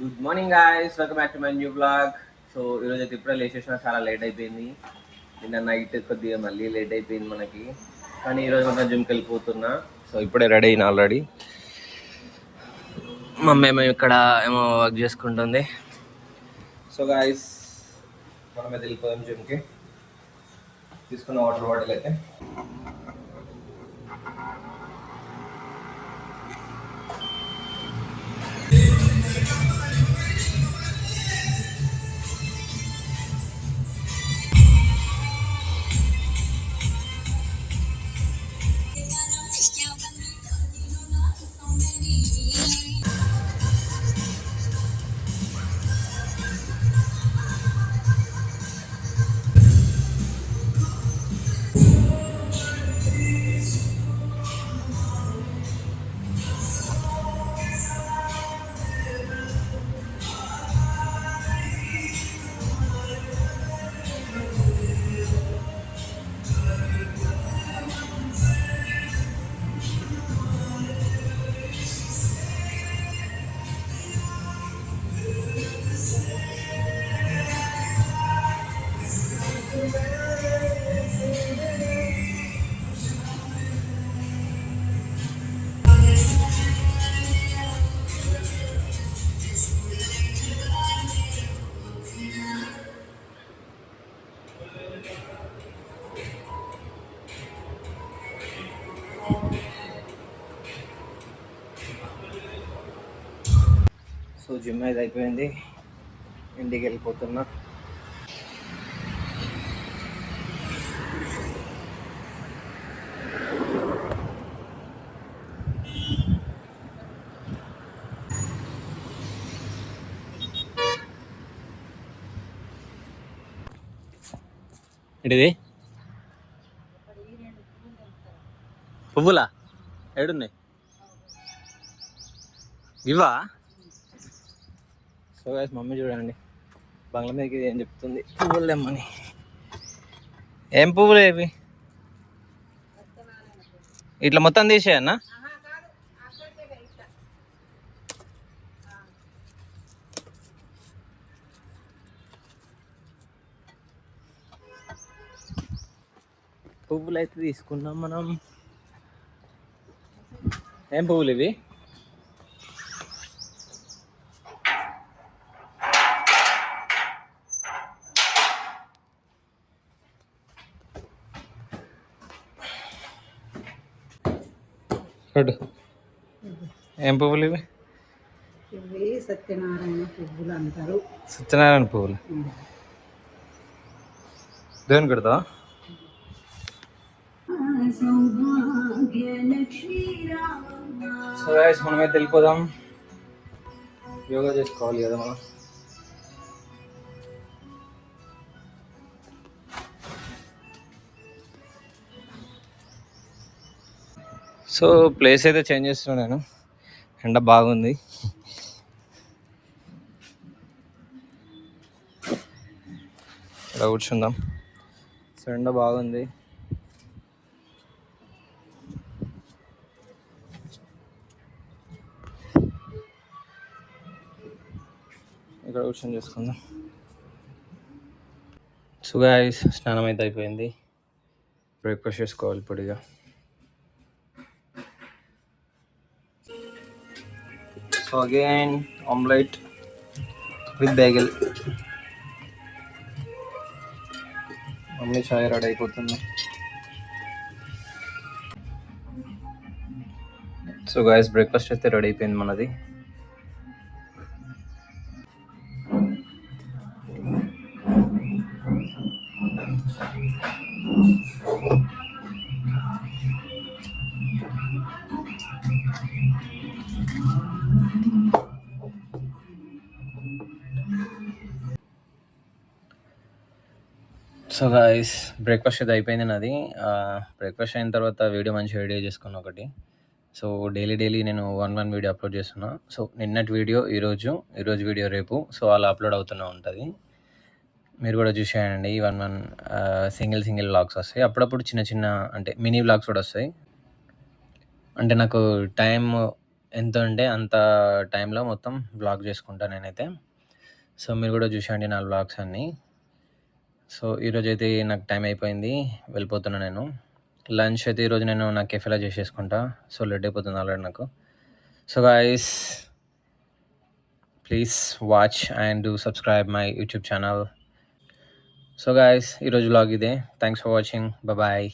Good morning guys, welcome back to my new blog. So ఈరోజు అయితే ఇప్పుడే లేచేసిన, చాలా లేట్ అయిపోయింది. నిన్న నైట్ కొద్దిగా మళ్ళీ లేట్ అయిపోయింది మనకి. కానీ ఈరోజు మొత్తం జిమ్కి వెళ్ళిపోతున్నా. సో ఇప్పుడే రెడీ అయినా ఆల్రెడీ. మమ్మీ ఏమో ఇక్కడ ఏమో వర్క్ చేసుకుంటుంది. సో గాయస్, మనమైతే వెళ్ళిపోదాం జిమ్కి. తీసుకున్న వాటర్ బాటిల్ అయితే. సో జిమ్ అయితే అయిపోయింది, ఇంటికి వెళ్ళిపోతున్నా. ఏంటిది? పువ్వులా? ఏడున్నాయి ఇవా? సో గైస్, మమ్మీ చూడండి బంగ్లా మీదకి ఏం చెప్తుంది, పువ్వులు తెమ్మని. ఏం పువ్వులు ఇవి? ఇట్లా మొత్తం తీసేయన్నా? పువ్వులు అయితే తీసుకున్నాం మనం. ఏం పువ్వులు ఇవి? ఏం పువ్వులు ఇవి? ఇవి సత్యనారాయణ పువ్వులు అంటారు. సత్యనారాయణ పువ్వులు దేని పెడతావా? సో గైస్, మనమైతే వెళ్ళిపోదాం. యోగా చేసుకోవాలి కదా మనం. సో ప్లేస్ అయితే చేంజ్ చేస్తున్నాను నేను, ఎండ బాగుంది. ఇక్కడ కూర్చుందాం. సో ఎండ బాగుంది. ఇక్కడ కూర్చొని చేసుకుందాం. సో గైస్, స్నానం అయితే అయిపోయింది. బ్రేక్ఫాస్ట్ చేసుకోవాలి ఇప్పుడు. ఇక so again omelette with bagel. Mummy chai ready అయిపోతుంది. సో గైస్, బ్రేక్ఫాస్ట్ అయితే రెడీ అయిపోయింది మనది. సో గైస్, బ్రేక్ఫాస్ట్ అయితే అయిపోయింది నాది. బ్రేక్ఫాస్ట్ అయిన తర్వాత మంచి వీడియో చేసుకున్నా ఒకటి. సో డైలీ నేను వన్ వీడియో అప్లోడ్ చేస్తున్నా. సో నిన్నటి వీడియో ఈరోజు వీడియో రేపు. సో అలా అప్లోడ్ అవుతూనే ఉంటుంది. మీరు కూడా చూసేయండి. వన్ సింగిల్ వ్లాగ్స్ వస్తాయి. అప్పుడప్పుడు చిన్న అంటే మినీ వ్లాగ్స్ కూడా వస్తాయి. అంటే నాకు టైం ఎంత ఉంటే అంత టైంలో మొత్తం వ్లాగ్ చేసుకుంటా నేనైతే. సో మీరు కూడా చూసేయండి నా వ్లాగ్స్ అన్నీ. సో ఈరోజైతే నాకు టైం అయిపోయింది, వెళ్ళిపోతున్నా నేను. లంచ్ అయితే ఈరోజు నేను నా కెఫేలో చేసేసుకుంటా. సో లేట్ అయిపోతుంది ఆల్రెడీ నాకు. So guys, please watch and do subscribe my YouTube channel. So guys, ఈరోజు వ్లాగ్ ఇదే. Thanks for watching. బాయ్.